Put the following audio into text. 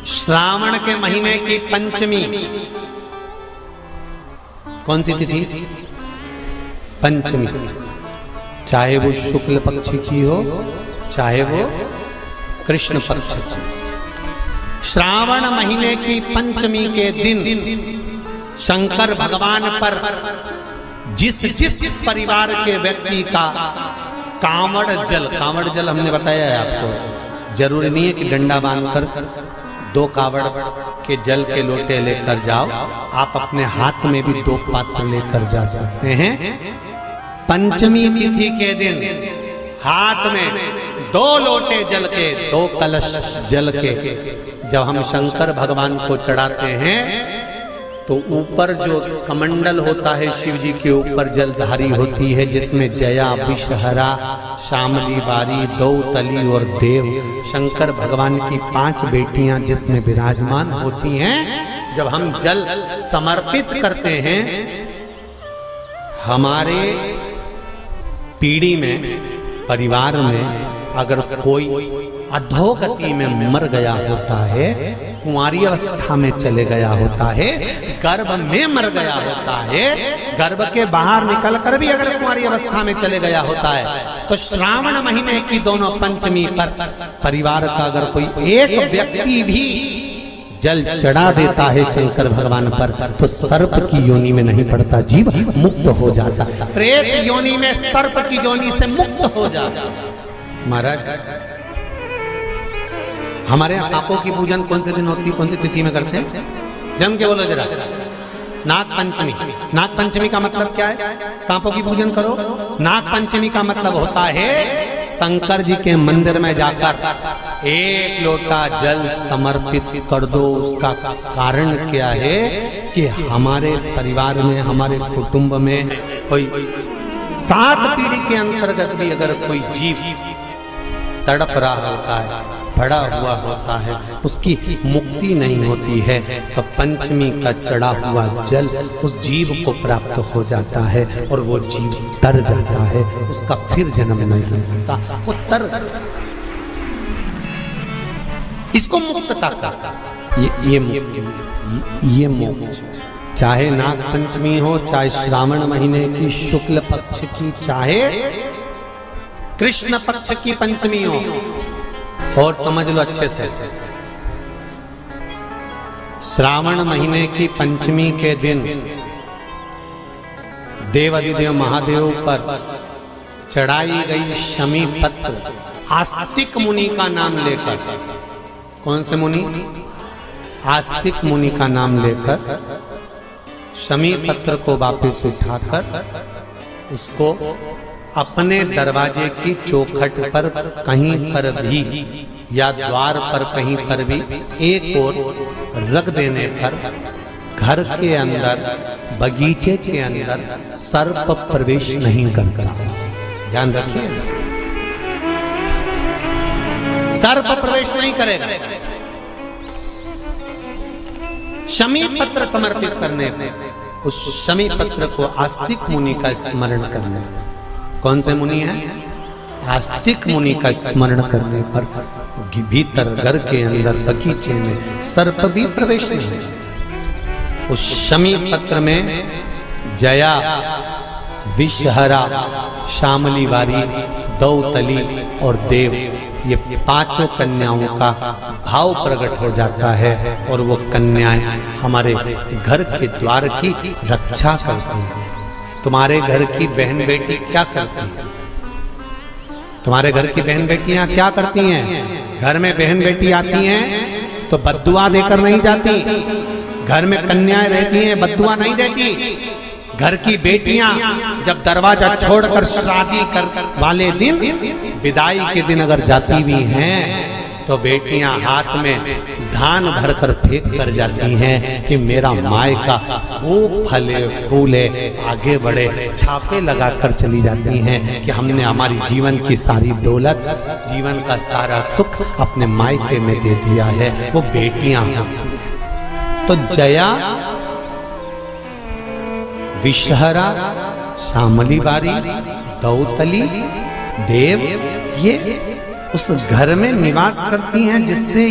श्रावण के महीने की पंचमी कौन सी तिथि? पंचमी। चाहे वो शुक्ल पक्ष की हो चाहे वो कृष्ण पक्ष की। श्रावण महीने की पंचमी के दिन शंकर भगवान पर जिस जिस परिवार के व्यक्ति का कांवड़ जल हमने बताया है आपको, जरूरी नहीं है कि डंडा बांधकर 2 कावड़ के जल के लोटे लेकर जाओ, आप अपने हाथ में भी 2 पात्र लेकर जा सकते हैं। पंचमी तिथि के दिन हाथ में 2 लोटे जल के, 2 कलश जल के जब हम शंकर भगवान को चढ़ाते हैं तो ऊपर जो कमंडल होता है शिव जी के ऊपर जलधारी होती है, जिसमें जया, विषहरा, शामली बारी, दौतली और देव, शंकर भगवान की 5 बेटियां जिसमें विराजमान होती हैं। जब हम जल समर्पित करते हैं, हमारे पीढ़ी में, परिवार में अगर कोई अधोगति में मर गया होता है, कुंवारी अवस्था में चले गया होता है, गर्भ में मर गया होता है, गर्भ के बाहर निकलकर भी अगर कुंवारी अवस्था में चले गया होता है, तो श्रावण महीने की दोनों पंचमी पर परिवार का अगर कोई एक व्यक्ति भी जल चढ़ा देता है शंकर भगवान पर, तो सर्प की योनि में नहीं पड़ता, जीव मुक्त हो जाता, प्रेत योनि में सर्प की योनि से मुक्त हो जाता। महाराज, हमारे यहाँ सांपों की पूजन कौन से दिन होती है, कौन सी तिथि में करते हैं? जम के बोलो जरा। नाग पंचमी। नाग पंचमी का मतलब क्या है? सांपों की पूजन करो। नाग पंचमी का मतलब होता है शंकर जी के मंदिर में जाकर 1 लोटा जल समर्पित कर दो। उसका कारण क्या है कि हमारे परिवार में, हमारे कुटुंब में कोई 7 पीढ़ी के अंतर्गत भी अगर कोई जीव तड़प रहा होता है, पड़ा हुआ होता है, उसकी मुक्ति नहीं होती है, तो पंचमी का चढ़ा हुआ जल उस जीव को प्राप्त हो जाता है और वो जीव तर जाता है, उसका फिर जन्म नहीं होता, वो तर, इसको मुक्तता का ये मोक्ष। चाहे नाग पंचमी हो, चाहे श्रावण महीने की शुक्ल पक्ष की, चाहे कृष्ण पक्ष की पंचमी हो, और समझ लो अच्छे से, श्रावण महीने की पंचमी के दिन देवाधिदेव महादेव पर चढ़ाई गई शमी पत्र आस्तिक मुनि का नाम लेकर, कौन से मुनि? आस्तिक मुनि का नाम लेकर शमी पत्र को वापस उठाकर उसको अपने दरवाजे की चौखट पर कहीं पर भी या द्वार पर कहीं पर भी एक ओर रख देने पर घर के अंदर, बगीचे के अंदर सर्प प्रवेश नहीं करता। ध्यान रखिए, सर्प प्रवेश नहीं करेगा। शमी पत्र समर्पित करने पर, उस शमी पत्र को आस्तिक मुनि का स्मरण करने, कौन से मुनि है? आस्तिक मुनि का स्मरण करने पर भीतर घर के अंदर बगीचे में सर्प भी प्रवेश नहीं। उस शमी पत्र में जया, विषहरा, शामली वारी, दौतली और देव, ये 5 कन्याओं का भाव प्रकट हो जाता है और वो कन्याएं हमारे घर के द्वार की रक्षा करती हैं। तुम्हारे घर की बहन बेटी क्या करती है? तुम्हारे घर की बहन बेटियां क्या करती हैं? घर में बहन बेटी आती हैं तो बद्दुआ देकर नहीं जाती। घर में कन्याएं रहती हैं, बद्दुआ नहीं देती। घर की बेटियां जब दरवाजा छोड़कर शादी कर वाले दिन, विदाई के दिन अगर जाती भी हैं, तो बेटियां हाथ में धान भरकर फेंक कर जाती हैं कि मेरा मायका खूब फले फूले, आगे बढ़े, छापे लगाकर चली जाती हैं कि हमने हमारी जीवन की सारी दौलत, जीवन का सारा सुख अपने मायके में दे दिया है। वो बेटियां होती हैं। तो जया, विषहरा, शामली बारी, दौतली, देव, ये उस घर में निवास करती हैं जिससे